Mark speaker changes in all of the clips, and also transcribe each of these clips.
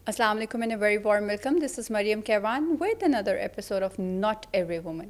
Speaker 1: Assalamu alaikum and a very warm welcome. This is Mariam Kaiwan with another episode of Not Every Woman.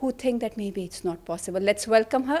Speaker 1: who think that maybe it's not possible. Let's welcome her.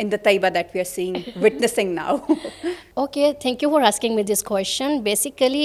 Speaker 1: in the Taiba that we are seeing, witnessing now?
Speaker 2: Okay, thank you for asking me this question. Basically,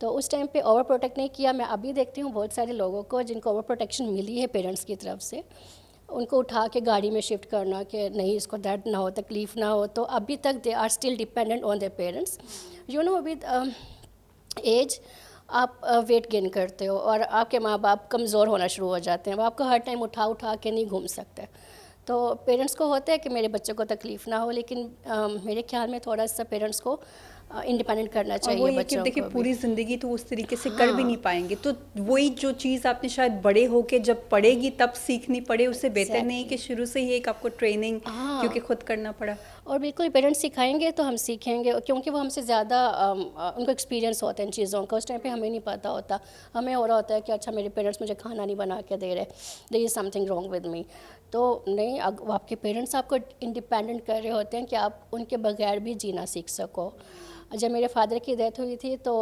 Speaker 2: تو اس time پہ over protect نہیں کیا. میں ابھی دیکھتی ہوں بہت سارے لوگوں کو جن کو اوور پروٹیکشن ملی ہے پیرنٹس کی طرف سے, ان کو اٹھا کے گاڑی میں شفٹ کرنا کہ نہیں اس کو درد نہ ہو, تکلیف نہ ہو, تو ابھی تک they are still dependent on their parents. You know with age آپ ویٹ گین کرتے ہو اور آپ کے ماں باپ کمزور ہونا شروع ہو جاتے ہیں, وہ آپ کو ہر ٹائم اٹھا کے نہیں گھوم سکتے. تو پیرنٹس کو ہوتا ہے کہ میرے بچوں کو تکلیف نہ ہو, لیکن میرے خیال میں تھوڑا سا پیرنٹس کو انڈیپینڈنٹ کرنا چاہیے
Speaker 1: اور وہ یہ کہ
Speaker 2: بچوں
Speaker 1: دیکھیے
Speaker 2: کو بھی.
Speaker 1: پوری زندگی تو اس طریقے سے کر بھی نہیں پائیں گے, تو وہی جو چیز آپ نے شاید بڑے ہو کے جب پڑے گی تب سیکھنی پڑے, اس سے بہتر نہیں کہ شروع سے ہی ایک آپ کو ٹریننگ کیونکہ خود کرنا پڑا.
Speaker 2: اور بالکل پیرنٹس سکھائیں گے تو ہم سیکھیں گے, کیونکہ وہ ہم سے زیادہ ان کو ایکسپیرینس ہوتا ہے ان چیزوں کا. اس ٹائم پہ ہمیں نہیں پتہ ہوتا, ہمیں ہو رہا ہوتا ہے کہ اچھا میرے پیرنٹس مجھے کھانا نہیں بنا کے دے رہے, there is something wrong with me. تو نہیں, آپ کے پیرنٹس آپ کو انڈیپینڈنٹ کر رہے ہوتے ہیں کہ آپ ان کے بغیر بھی جینا سیکھ سکو. جب میرے فادر کی ڈیتھ ہوئی تھی تو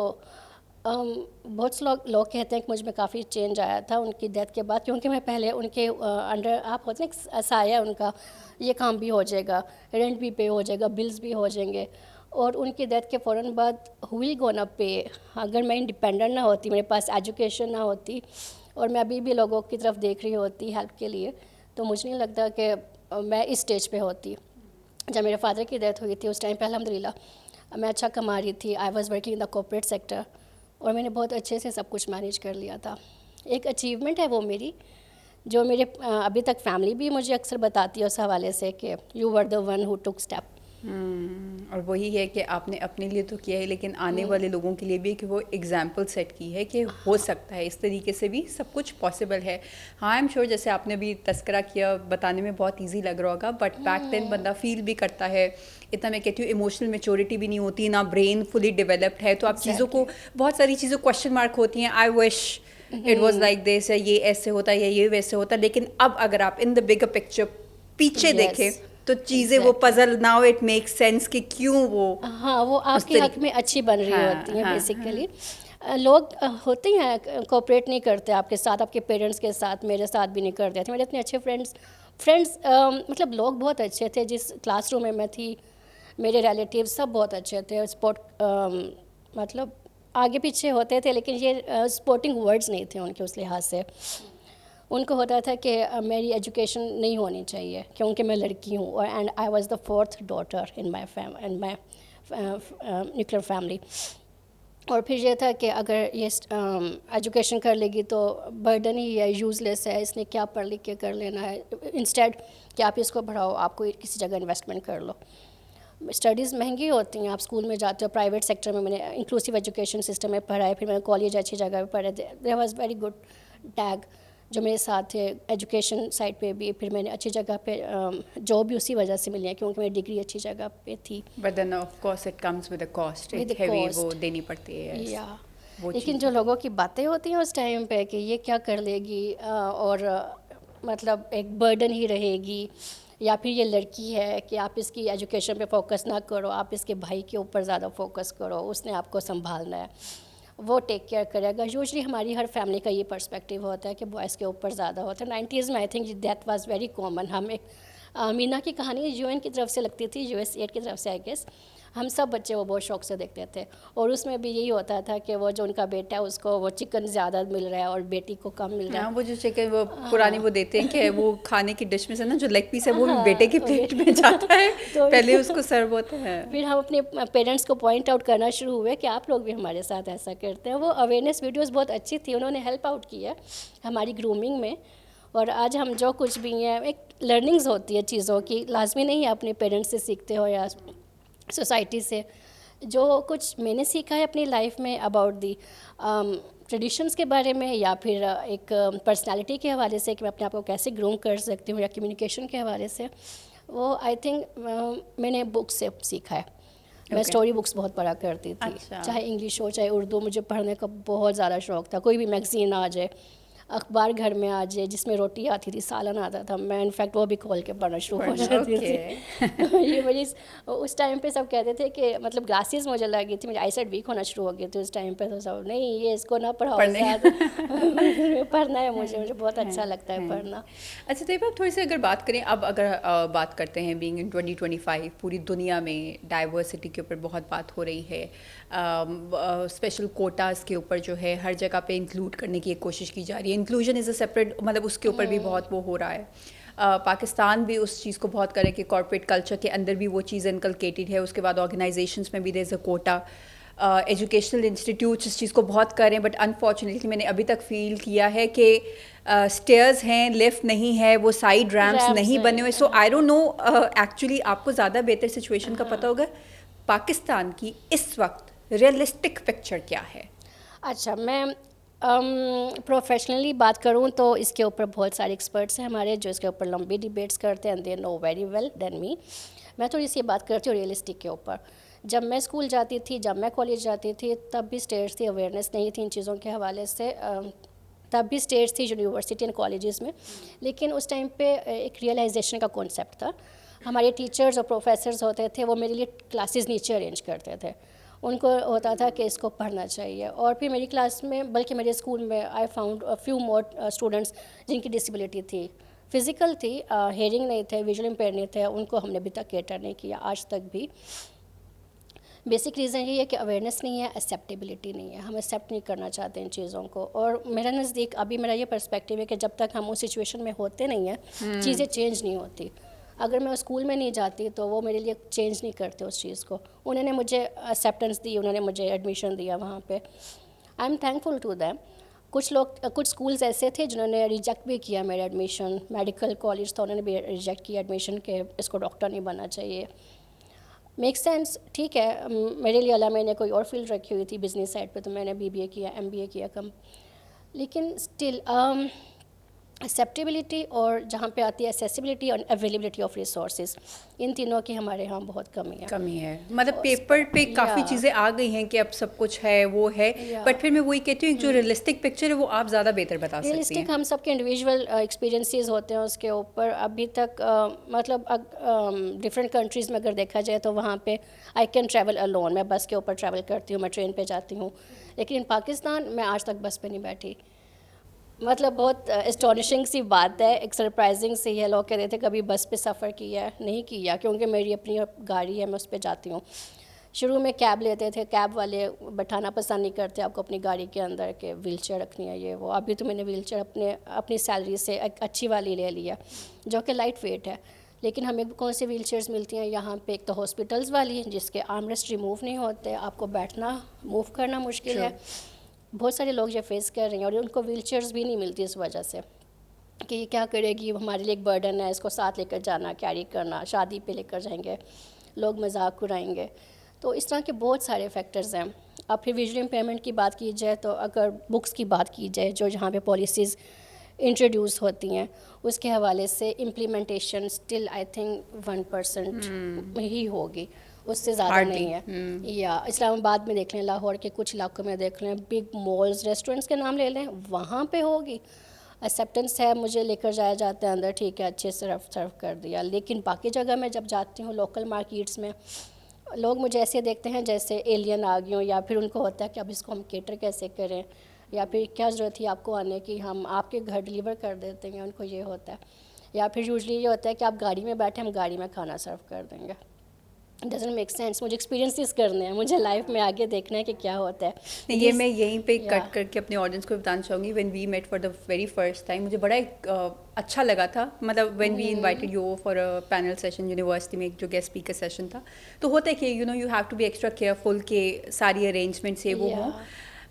Speaker 2: بہت سے لوگ کہتے ہیں کہ مجھ میں کافی چینج آیا تھا ان کی ڈیتھ کے بعد, کیونکہ میں پہلے ان کے انڈر آپ ہوتے ہیں سایہ ان کا, یہ کام بھی ہو جائے گا, رینٹ بھی پے ہو جائے گا, بلز بھی ہو جائیں گے. اور ان کی ڈیتھ کے فوراً بعد ہوئی گونا پے. اگر میں انڈیپینڈنٹ نہ ہوتی, میرے پاس ایجوکیشن نہ ہوتی اور میں ابھی بھی لوگوں کی طرف دیکھ رہی ہوتی ہیلپ کے لیے, تو مجھے نہیں لگتا کہ میں اس اسٹیج پہ ہوتی. جب میرے فادر کی ڈیتھ ہوئی تھی اس ٹائم پہ الحمدللہ میں اچھا کما رہی تھی. I was working in the corporate sector اور میں نے بہت اچھے سے سب کچھ مینیج کر لیا تھا. ایک اچیومنٹ ہے وہ میری, جو میرے ابھی تک فیملی بھی مجھے اکثر بتاتی ہے اس حوالے سے کہ you were the one who took step.
Speaker 1: اور وہی ہے کہ آپ نے اپنے لیے تو کیا ہے, لیکن آنے والے لوگوں کے لیے بھی کہ وہ اگزامپل سیٹ کی ہے کہ ہو سکتا ہے اس طریقے سے بھی سب کچھ پاسبل ہے. ہاں آئی ایم شیور جیسے آپ نے بھی تذکرہ کیا, بتانے میں بہت ایزی لگ رہا ہوگا, بٹ بیک دین بندہ فیل بھی کرتا ہے. اتنا میں کہتی ہوں ایموشنل میچورٹی بھی نہیں ہوتی, نہ برین فلی ڈیولپڈ ہے, تو آپ چیزوں کو بہت ساری چیزوں کوشچن مارک ہوتی ہیں. آئی وش اٹ واز لائک دس, یا یہ ایسے ہوتا ہے یا یہ ویسے ہوتا, لیکن اب اگر آپ ان دا بگر پکچر پیچھے دیکھیں تو چیزیں وہ puzzle now it make sense کہ کیوں وہ
Speaker 2: وہ آپ کے حق میں اچھی بن رہی ہوتی ہیں. بیسیکلی لوگ ہوتے ہیں کوپریٹ نہیں کرتے آپ کے ساتھ, آپ کے پیرنٹس کے ساتھ, میرے ساتھ بھی نہیں کرتے تھے. میرے اتنے اچھے فرینڈس مطلب لوگ بہت اچھے تھے. جس کلاس روم میں میں تھی میرے ریلیٹیو سب بہت اچھے تھے. مطلب آگے پیچھے ہوتے تھے, لیکن یہ سپورٹنگ ورڈز نہیں تھے ان کے اس لحاظ سے. ان کو ہوتا تھا کہ میری ایجوکیشن نہیں ہونی چاہیے کیونکہ میں لڑکی ہوں, and I was the 4th daughter in my nuclear family. اور پھر یہ تھا کہ اگر یہ ایجوکیشن کر لے گی تو برڈن ہی ہے, یوز لیس ہے, اس نے کیا پڑھ لکھ کے کر لینا ہے, انسٹیڈ کہ آپ اس کو پڑھاؤ, آپ کو کسی جگہ انویسٹمنٹ کر لو. اسٹڈیز مہنگی ہوتی ہیں, آپ اسکول میں جاتے ہو, پرائیویٹ سیکٹر میں نے انکلوسیو ایجوکیشن سسٹم میں پڑھا ہے, پھر میں نے کالج اچھی جگہ پہ پڑھے. There was very good tag جو میرے ساتھ تھے ایجوکیشن سائڈ پہ بھی. پھر میں نے اچھی جگہ پہ جاب بھی اسی وجہ سے ملی ہے کیونکہ میری ڈگری اچھی جگہ پہ تھی.
Speaker 1: But then of course it comes with a cost, ایک ہیوی وہ دینی پڑتی ہے.
Speaker 2: لیکن جو لوگوں کی باتیں ہوتی ہیں اس ٹائم پہ کہ یہ کیا کر لے گی, اور مطلب ایک برڈن ہی رہے گی, یا پھر یہ لڑکی ہے کہ آپ اس کی ایجوکیشن پہ فوکس نہ کرو, آپ اس کے بھائی کے اوپر زیادہ فوکس کرو, اس نے آپ کو سنبھالنا ہے, وہ ٹیک کیئر کرے گا. یوزلی ہماری ہر فیملی کا یہ پرسپیکٹیو ہوتا ہے کہ بوائز کے اوپر زیادہ ہوتا ہے. 90s میں I think that was very common. ہمیں مینا کی کہانی UN کی طرف سے لگتی تھی, USA کی طرف سے آئی گیس. ہم سب بچے وہ بہت شوق سے دیکھتے تھے, اور اس میں بھی یہی ہوتا تھا کہ وہ جو ان کا بیٹا ہے اس کو وہ چکن زیادہ مل رہا ہے اور بیٹی کو کم مل رہا ہے.
Speaker 1: وہ جو چکن وہ پرانی وہ دیتے ہیں کہ وہ کھانے کی ڈش میں سے نا جو لیگ پیس ہے وہ بھی بیٹے کے پیٹ میں جاتا ہے, پہلے اس کو سرو ہوتا ہے.
Speaker 2: پھر ہم اپنے پیرنٹس کو پوائنٹ آؤٹ کرنا شروع ہوئے کہ آپ لوگ بھی ہمارے ساتھ ایسا کرتے ہیں. وہ اویئرنیس ویڈیوز بہت اچھی تھی, انہوں نے ہیلپ آؤٹ کی ہے ہماری گرومنگ میں. اور آج ہم جو کچھ بھی ہیں, ایک لرننگز ہوتی ہے چیزوں کی, لازمی نہیں ہے اپنے پیرنٹس سے سیکھتے ہو یا سوسائٹی سے. جو کچھ میں نے سیکھا ہے اپنی لائف میں اباؤٹ دی ٹریڈیشنس کے بارے میں, یا پھر ایک پرسنالٹی کے حوالے سے کہ میں اپنے آپ کو کیسے گروم کر سکتی ہوں, یا کمیونیکیشن کے حوالے سے, وہ آئی تھنک میں نے بک سے سیکھا ہے. میں اسٹوری بکس بہت پڑھا کرتی تھی, چاہے انگلش ہو چاہے اردو. مجھے پڑھنے کا بہت زیادہ شوق تھا, کوئی بھی میگزین آ جائے اخبار گھر میں آ جائے جس میں روٹی آتی تھی, سالن آتا تھا, میں انفیکٹ وہ بھی کھول کے پڑھنا شروع ہو جاتی تھی. یہ وجہ اس ٹائم پہ سب کہتے تھے کہ مطلب گلاسز مجھے لگی تھی, میری آئی سائٹ ویک ہونا شروع ہو گئی تھی اس ٹائم پہ. تو سب نہیں یہ اس کو نہ پڑھاؤ زیادہ, پڑھنا ہے مجھے بہت اچھا لگتا ہے پڑھنا.
Speaker 1: اچھا طیبہ آپ تھوڑی سی اگر بات کریں, اب اگر بات کرتے ہیں بینگ ان 2025 پوری دنیا میں ڈائیورسٹی کے اوپر بہت بات ہو رہی ہے, اسپیشل کوٹاز کے اوپر جو ہے ہر جگہ پہ انکلوڈ کرنے کی ایک کوشش کی جا رہی ہے. انکلوژن از اے سیپریٹ, مطلب اس کے اوپر بھی بہت وہ ہو رہا ہے. پاکستان بھی اس چیز کو بہت کرے کہ کارپوریٹ کلچر کے اندر بھی وہ چیز انکلکیٹڈ ہے. اس کے بعد آرگنائزیشنس میں بھی دیر از اے کوٹا, ایجوکیشنل انسٹیٹیوٹس اس چیز کو بہت کریں, بٹ انفارچونیٹلی میں نے ابھی تک فیل کیا ہے کہ اسٹیئرز ہیں, لفٹ نہیں ہے, وہ سائڈ ریمپس نہیں بنے ہوئے. سو آئی ڈونٹ نو, ایکچولی آپ کو زیادہ بہتر سچویشن کا پتہ ہوگا, پاکستان کی اس وقت ریئلسٹک پکچر کیا ہے؟
Speaker 2: اچھا, میں پروفیشنلی بات کروں تو اس کے اوپر بہت سارے ایکسپرٹس ہیں ہمارے جو اس کے اوپر لمبی ڈیبیٹس کرتے ہیں, دے نو ویری ویل دین می. میں تھوڑی سی بات کرتی ہوں ریئلسٹک کے اوپر. جب میں اسکول جاتی تھی, جب میں کالج جاتی تھی, تب بھی اسٹیٹس تھی, اویئرنیس نہیں تھی ان چیزوں کے حوالے سے. تب بھی اسٹیٹس تھی یونیورسٹی اینڈ کالجز میں, لیکن اس ٹائم پہ ایک ریئلائزیشن کا کانسیپٹ تھا. ہمارے ٹیچرز اور پروفیسرز ہوتے تھے, وہ میرے لیے کلاسز نیچے ارینج کرتے تھے. ان کو ہوتا تھا کہ اس کو پڑھنا چاہیے. اور پھر میری کلاس میں, بلکہ میرے اسکول میں, I found few more students جن کی ڈسیبلٹی تھی, فزیکل تھی, ہیئرنگ نہیں تھے, ویژول امپیئر نہیں تھے. ان کو ہم نے ابھی تک کیٹر نہیں کیا, آج تک بھی. بیسک ریزن یہ ہے کہ اویئرنیس نہیں ہے, ایکسیپٹیبلٹی نہیں ہے, ہم ایکسیپٹ نہیں کرنا چاہتے ان چیزوں کو. اور میرا نزدیک ابھی میرا یہ پرسپیکٹیو ہے کہ جب تک ہم اس سچویشن میں ہوتے نہیں ہیں چیزیں چینج نہیں ہوتی. اگر میں اسکول میں نہیں جاتی تو وہ میرے لیے چینج نہیں کرتے اس چیز کو. انہوں نے مجھے ایکسیپٹنس دی, انہوں نے مجھے ایڈمیشن دیا وہاں پہ, I am thankful to them. کچھ اسکولز ایسے تھے جنہوں نے ریجیکٹ بھی کیا میرا ایڈمیشن. میڈیکل کالج تھا, انہوں نے بھی ریجیکٹ کیا ایڈمیشن کہ اس کو ڈاکٹر نہیں بننا چاہیے. میک سینس, ٹھیک ہے. میرے لیے اللہ میں نے کوئی اور فیلڈ رکھی ہوئی تھی بزنس سائڈ پہ, تو میں نے BBA کیا, MBA کیا کم. لیکن اسٹل ایکسیپٹیبلٹی اور جہاں پہ آتی ہے ایکسیسیبلٹی اور اویلیبلٹی آف ریسورسز, ان تینوں کی ہمارے یہاں بہت کمی ہے.
Speaker 1: مطلب پیپر پہ کافی چیزیں آ گئی ہیں کہ اب سب کچھ ہے, وہ ہے, بٹ پھر میں وہی کہتی ہوں جو ریئلسٹک پکچر ہے وہ آپ زیادہ بہتر بتا سکتی ہیں.
Speaker 2: ریئلسٹک ہم سب کے انڈیویژول ایکسپیرینسز ہوتے ہیں اس کے اوپر. ابھی تک مطلب ڈفرینٹ کنٹریز میں اگر دیکھا جائے تو وہاں پہ آئی کین ٹریول الون, میں بس کے اوپر ٹریول کرتی ہوں, میں ٹرین پہ جاتی ہوں. لیکن پاکستان میں آج تک بس پہ نہیں بیٹھی. مطلب بہت اسٹانشنگ سی بات ہے, ایک سرپرائزنگ سی ہے. لوگ کہتے تھے کبھی بس پہ سفر کیا ہے, نہیں کیا, کیونکہ میری اپنی گاڑی ہے, میں اس پہ جاتی ہوں. شروع میں کیب لیتے تھے, کیب والے بٹھانا پسند نہیں کرتے آپ کو اپنی گاڑی کے اندر کہ ویل چیئر رکھنی ہے یہ وہ. ابھی تو میں نے ویل چیئر اپنی سیلری سے ایک اچھی والی لے لیا جو کہ لائٹ ویٹ ہے. لیکن ہمیں کون سی ویل چیئرز ملتی ہیں یہاں پہ؟ ایک تو ہاسپٹلس والی ہیں جس کے آرم ریسٹ ریموو نہیں ہوتے, آپ کو بیٹھنا موو کرنا مشکل ہے. بہت سارے لوگ یہ فیس کر رہے ہیں, اور ان کو ویل چیئرز بھی نہیں ملتی اس وجہ سے کہ یہ کیا کرے گی, ہمارے لیے ایک برڈن ہے, اس کو ساتھ لے کر جانا, کیری کرنا, شادی پہ لے کر جائیں گے, لوگ مذاق اڑائیں گے. تو اس طرح کے بہت سارے فیکٹرز ہیں. اب پھر ویژول امپیئرمنٹ کی بات کی جائے تو اگر بکس کی بات کی جائے جو جہاں پہ پالیسیز انٹروڈیوس ہوتی ہیں اس کے حوالے سے امپلیمنٹیشن اسٹل آئی تھنک 1% ہی ہوگی, اس سے زیادہ نہیں ہے. یا اسلام آباد میں دیکھ لیں, لاہور کے کچھ علاقوں میں دیکھ لیں, بگ مالز, ریسٹورینٹس کے نام لے لیں, وہاں پہ ہوگی. ایکسیپٹنس ہے, مجھے لے کر جایا جاتا ہے اندر, ٹھیک ہے, اچھے سے سرو کر دیا. لیکن باقی جگہ میں جب جاتی ہوں, لوکل مارکیٹس میں, لوگ مجھے ایسے دیکھتے ہیں جیسے ایلین آ گئی ہوں, یا پھر ان کو ہوتا ہے کہ اب اس کو ہم کیٹر کیسے کریں, یا پھر کیا ضرورت تھی آپ کو آنے کی, ہم آپ کے گھر ڈلیور کر دیتے ہیں, ان کو یہ ہوتا ہے. یا پھر یوزلی یہ ہوتا ہے کہ آپ گاڑی میں بیٹھے, ہم گاڑی میں کھانا سرو کر دیں گے. Doesn't make sense. مجھے ایکسپیرینسز کرنے ہیں, مجھے لائف میں آگے دیکھنا ہے کہ کیا ہوتا ہے.
Speaker 1: یہ میں یہیں پہ کٹ کر کے اپنے آڈینس کو بتانا چاہوں گی, when we met for the very first time مجھے بڑا ایک اچھا لگا تھا. مطلب when we invited you for panel session university میں, جو گیسٹ اسپیکر سیشن تھا, تو ہوتا ہے کہ you have to be extra careful کہ ساری ارینجمنٹس یہ وہ ہوں.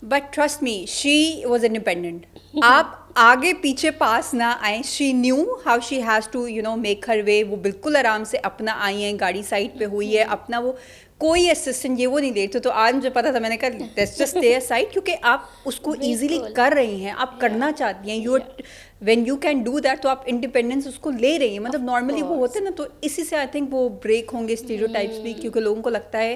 Speaker 1: But trust me, she was independent. آپ آگے پیچھے پاس نہ آئیں. She knew how she has to make her way. وہ بالکل آرام سے اپنا آئی ہیں, گاڑی سائڈ پہ ہوئی ہے, اپنا وہ کوئی اسسٹنٹ یہ وہ نہیں دیتے. تو آج مجھے پتا تھا, میں نے کہا لیٹس جسٹ اسٹے سائڈ, کیونکہ آپ اس کو ایزیلی کر رہی ہیں, آپ کرنا چاہتی ہیں. You when you can do that, تو آپ انڈیپینڈنس اس کو لے رہی ہیں. مطلب نارملی وہ ہوتے ہیں نا, تو اسی سے آئی تھنک وہ بریک ہوں گے اسٹیریوٹائپس بھی, کیونکہ لوگوں کو لگتا ہے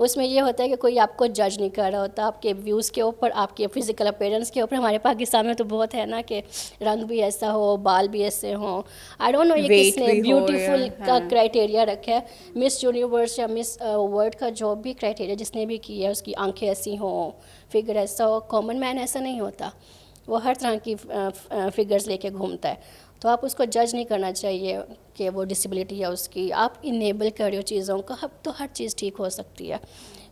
Speaker 2: اس میں یہ ہوتا ہے کہ کوئی آپ کو جج نہیں کر رہا ہوتا آپ کے ویوز کے اوپر, آپ کے فزیکل اپیرنس کے اوپر. ہمارے پاکستان میں تو بہت ہے نا کہ رنگ بھی ایسا ہو, بال بھی ایسے ہوں. آئی ڈونٹ نو یہ کس نے بیوٹیفل کا کرائٹیریا رکھا ہے. مس یونیورس یا مس ورلڈ کا جو بھی کرائٹیریا جس نے بھی کیا ہے, اس کی آنکھیں ایسی ہوں, فگر ایسا ہو. کامن مین ایسا نہیں ہوتا, وہ ہر طرح کی فگرز لے کے گھومتا ہے. تو آپ اس کو جج نہیں کرنا چاہیے کہ وہ ڈسیبلٹی ہے اس کی. آپ انیبل کر رہے ہو چیزوں کو, اب تو ہر چیز ٹھیک ہو سکتی ہے.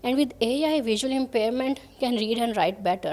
Speaker 2: And with A I visual impairment can read and write better.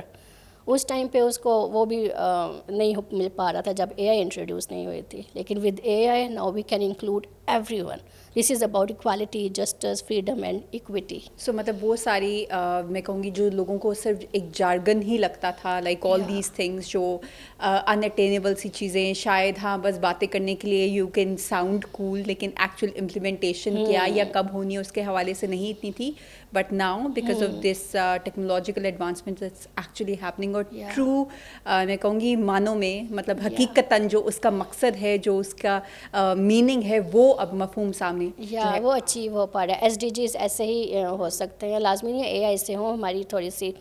Speaker 2: اس ٹائم پہ اس کو وہ بھی نہیں مل پا رہا تھا جب اے آئی انٹروڈیوس نہیں ہوئی تھی. لیکن with A I now we can include everyone. This is about equality, justice, freedom and equity.
Speaker 1: So مطلب وہ ساری میں کہوں گی جو لوگوں کو صرف ایک جارگن ہی لگتا تھا, لائک آل دیز تھنگس جو ان اٹینیبل سی چیزیں, شاید ہاں بس باتیں کرنے کے لیے یو کین ساؤنڈ کول, لیکن ایکچوئل امپلیمنٹیشن کیا یا کب ہونی ہے اس کے حوالے سے نہیں اتنی تھی. But now because of this technological advancement it's actually happening. اور ٹرو میں کہوں گی معنوں میں مطلب حقیقتاً جو اس کا مقصد ہے, جو اس کا میننگ ہے, وہ اب مفہوم سامنے
Speaker 2: وہ اچیو ہو پا رہا ہے. ایس ڈی جیز ایسے ہی ہو سکتے ہیں, لازمی نہیں اے آئی سے ہوں. ہماری تھوڑی سی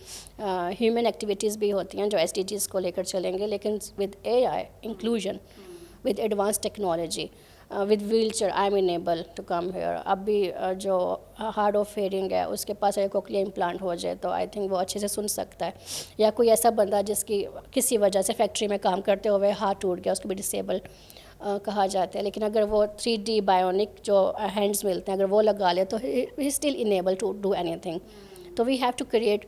Speaker 2: ہیومن ایکٹیویٹیز بھی ہوتی ہیں جو ایس ڈی جیز کو لے کر چلیں گے, لیکن with A I inclusion, with advance technology, with wheelchair I am enable to come here. اب بھی جو ہارڈ آف ہیئرنگ ہے اس کے پاس اگر کوکلیا امپلانٹ ہو جائے تو آئی تھنک وہ اچھے سے سن سکتا ہے. یا کوئی ایسا بندہ جس کی کسی وجہ سے فیکٹری میں کام کرتے ہوئے ہاتھ ٹوٹ گیا, اس کو بھی ڈسیبل کہا جاتا ہے. لیکن اگر وہ 3D بایونک جو ہینڈز ملتے ہیں اگر وہ لگا لے تو he still unable to do anything. تو we have to create,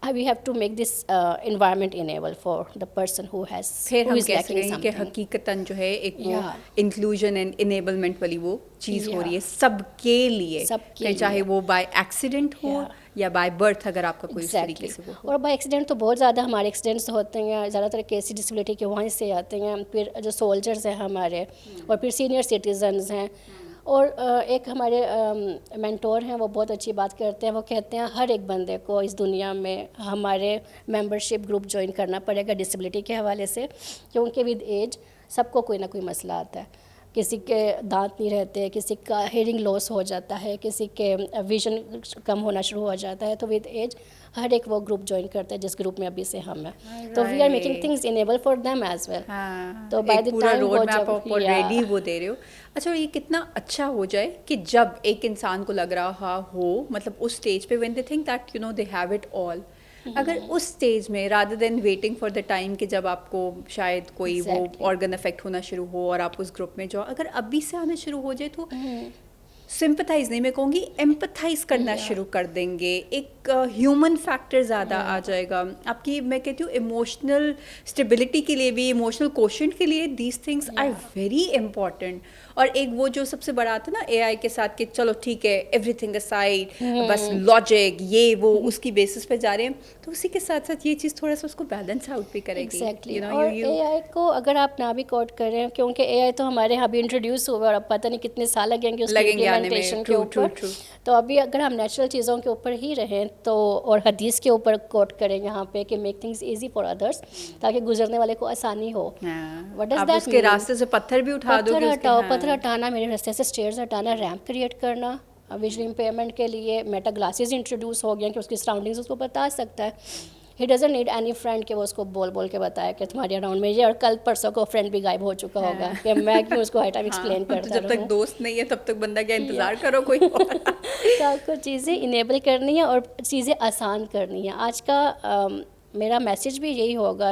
Speaker 2: we have to make this environment enable for the person who has.
Speaker 1: پھر ہم کہہ سکیں گے کہ حقیقتاً جو ہے ایک وہ انکلوژن اینڈ انیبلمنٹ والی وہ چیز ہو رہی ہے سب کے لیے, چاہے وہ بائی ایکسیڈنٹ ہو یا بائی برتھ, اگر آپ کا کوئی اس طریقے سے وہ.
Speaker 2: اور بائی ایکسیڈنٹ تو بہت زیادہ ہمارے ایکسیڈنٹس ہوتے ہیں, زیادہ تر کیسی ڈسیبلٹی کے وہیں سے آتے ہیں. پھر جو سولجرز ہیں ہمارے, اور پھر سینئر سٹیزنز ہیں. اور ایک ہمارے مینٹور ہیں, وہ بہت اچھی بات کرتے ہیں. وہ کہتے ہیں ہر ایک بندے کو اس دنیا میں ہمارے ممبرشپ گروپ جوائن کرنا پڑے گا ڈسیبلٹی کے حوالے سے, کیونکہ ود ایج سب کو کوئی نہ کوئی مسئلہ آتا ہے. کسی کے دانت نہیں رہتے, کسی کا ہیئرنگ لاس ہو جاتا ہے, کسی کے ویژن کم ہونا شروع ہو جاتا ہے. تو ود ایج ہر ایک وہ گروپ جوائن کرتا ہے جس گروپ میں ابھی سے ہم ہیں. تو we are making things enable for them as well. تو by the time
Speaker 1: road map آپ آلریڈی وہ دے رہے ہو. اچھا, یہ کتنا اچھا ہو جائے کہ جب ایک انسان کو لگ رہا ہو, مطلب اس اسٹیج پہ when they think that you know they have it all, اگر اس اسٹیج میں rather than waiting for the time کہ جب آپ کو شاید کوئی وہ آرگن افیکٹ ہونا شروع ہو اور آپ اس گروپ میں جاؤ, اگر ابھی سے آنا شروع ہو جائے تو سمپتھائز نہیں, میں کہوں گی ایمپتھائز کرنا شروع کر دیں گے. ایک ہیومن فیکٹر زیادہ آ جائے گا آپ کی. میں کہتی ہوں ایموشنل اسٹیبلٹی کے لیے بھی, ایموشنل کوشنٹ کے لیے these things are very important. اور ایک وہ جو سب سے بڑا آتا ہے نا اے آئی کے ساتھ کہ چلو ٹھیک ہے ایوری تھنگ اسائڈ, بس لاجک یہ وہ اس کی بیسس پہ جا رہے ہیں, تو اسی کے ساتھ ساتھ یہ چیز تھوڑا سا اس کو بیلنس آؤٹ بھی کرے گی.
Speaker 2: اور اے آئی کو اگر آپ نہ بھی کوٹ کریں, کیونکہ اے آئی تو ہمارے یہاں بھی انٹروڈیوس ہوا اور اب پتہ نہیں کتنے سال لگیں گے اس کے امپلیمنٹیشن کے اوپر. تو ابھی اگر ہم نیچرل چیزوں کے اوپر ہی رہیں تو, اور حدیث کے اوپر کوٹ کریں یہاں پہ کہ make things easy for others, تاکہ گزرنے والے کو آسانی ہو.
Speaker 1: وٹ ڈز دیٹ, اس کے راستے سے پتھر بھی اٹھا دو,
Speaker 2: پتھر ہٹانا, میرے راستے سے اسٹیئرز ہٹانا, ریمپ کریٹ کرنا. ویژول امپیئرمنٹ کے لیے میٹا گلاسز انٹروڈیوس ہو گیا کہ اس کی سراؤنڈنگس اس کو بتا سکتا ہے. He doesn't need any friend کہ وہ اس کو بول کے بتایا کہ تمہارے اراؤنڈ میں یہ, اور کل پرسوں کو فرینڈ بھی غائب ہو چکا ہوگا کہ میں کیوں اس کو ہر ٹائم ایکسپلین کرتا رہوں.
Speaker 1: جب تک دوست نہیں ہے تب تک بندہ کیا انتظار کرو کوئی.
Speaker 2: تو آپ کو چیزیں انیبل کرنی ہے اور چیزیں آسان کرنی ہے. آج کا میرا میسیج بھی یہی ہوگا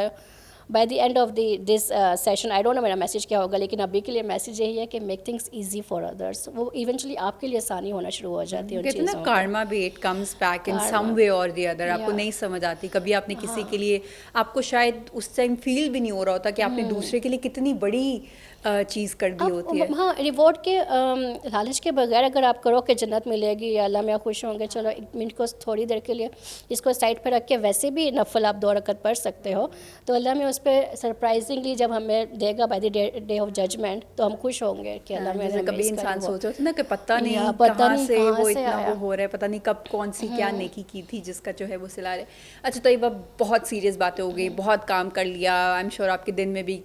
Speaker 2: by the end of this session. I don't know میرا میسیج کیا ہوگا, لیکن ابھی کے لیے میسیج یہی ہے کہ make things easy for others. وہ ایونچولی آپ کے لیے آسانی ہونا شروع ہو جاتی ہے.
Speaker 1: کہتے ہیں نا کارما بھی اٹ کمز بیک ان سم وے اور دی ادر. آپ کو نہیں سمجھ آتی, کبھی آپ نے کسی کے لیے, آپ کو شاید اس ٹائم فیل بھی نہیں ہو رہا ہوتا کہ آپ نے دوسرے کے لیے کتنی بڑی چیز کر دی ہوتی ہے.
Speaker 2: ہاں, ریوارڈ کے لالچ کے بغیر اگر آپ کرو کہ جنت ملے گی یا اللہ میں خوش ہوں گے, چلو ایک منٹ کو تھوڑی دیر کے لیے اس کو سائڈ پہ رکھ کے ویسے بھی نفل آپ 2 رکعت پڑھ سکتے ہو, تو اللہ میں اس پہ سرپرائزنگلی جب ہمیں دے گا by the day of judgment, تو ہم خوش ہوں گے کہ اللہ میں.
Speaker 1: کبھی انسان سوچ رہا ہوتا نا کہ پتہ نہیں کہاں سے وہ اتنا وہ ہو رہا ہے, پتہ نہیں کب کون سی کیا نیکی کی تھی جس کا جو ہے وہ صلہ ہے. اچھا, تو یہ بہت سیریس باتیں ہو گئی, بہت کام کر لیا. آئی ایم شیور آپ کے دن میں بھی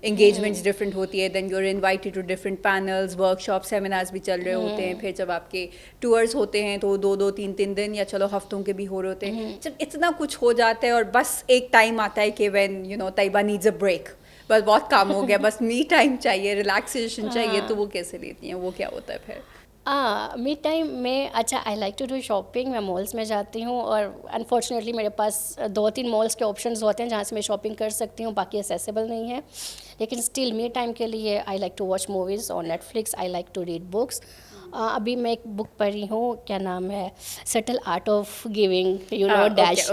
Speaker 1: انگیجمنٹس ڈفرینٹ ہوتی ہے, then you are invited to different panels, workshop, seminars بھی چل رہے ہوتے ہیں. پھر جب آپ کے ٹورز ہوتے ہیں تو 2-2 3-3 دن یا چلو ہفتوں کے بھی ہو رہے ہوتے ہیں. جب اتنا کچھ ہو جاتا ہے اور بس ایک ٹائم آتا ہے کہ when you know Tayyaba needs a break, بس بہت کام ہو گیا, بس می ٹائم چاہیے, ریلیکسیشن چاہیے, تو وہ کیسے لیتی ہیں, وہ کیا ہوتا ہے پھر؟
Speaker 2: می ٹائم میں اچھا I like to do shopping. میں مالس میں جاتی ہوں اور انفارچونیٹلی میرے پاس 2-3 مالس کے آپشنز ہوتے ہیں جہاں سے میں شاپنگ کر سکتی ہوں, باقی اسیسیبل نہیں ہے. لیکن اسٹل می ٹائم کے لیے I like to watch movies on Netflix, I like to read books. ابھی میں ایک بک پڑھی ہوں, کیا نام ہے, still art of giving, you know dash.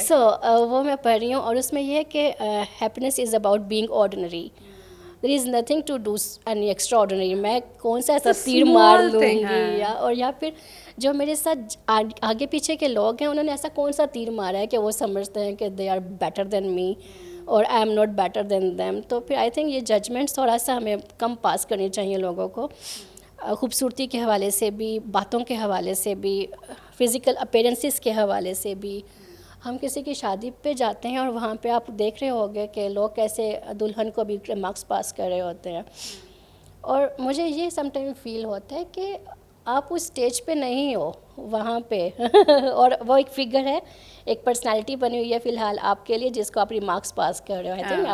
Speaker 2: So وہ میں پڑھ رہی ہوں, اور اس میں یہ ہے کہ happiness is about being ordinary. There is nothing to do any extraordinary. میں کون سا ایسا تیر مار لوں گی, یا پھر جو میرے ساتھ آگے پیچھے کے لوگ ہیں انہوں نے ایسا کون سا تیر مارا ہے کہ وہ سمجھتے ہیں کہ دے آر بیٹر دین می اور I am not better than them. تو پھر آئی تھنک یہ ججمنٹس تھوڑا سا ہمیں کم پاس کرنی چاہیے لوگوں کو, خوبصورتی کے حوالے سے بھی, باتوں کے حوالے سے بھی, فزیکل اپیرنسز کے حوالے سے بھی. ہم کسی کی شادی پہ جاتے ہیں اور وہاں پہ آپ دیکھ رہے ہوگے کہ لوگ کیسے دلہن کو بھی مارکس پاس کر رہے ہوتے ہیں. اور مجھے یہ سم ٹائم فیل ہوتا ہے کہ آپ اس اسٹیج پہ نہیں ہو وہاں پہ اور وہ ایک فگر ہے, ایک پرسنالٹی بنی ہوئی ہے فی الحال آپ کے لیے جس کو آپ ریمارکس پاس کر رہے ہو. آئی تھنک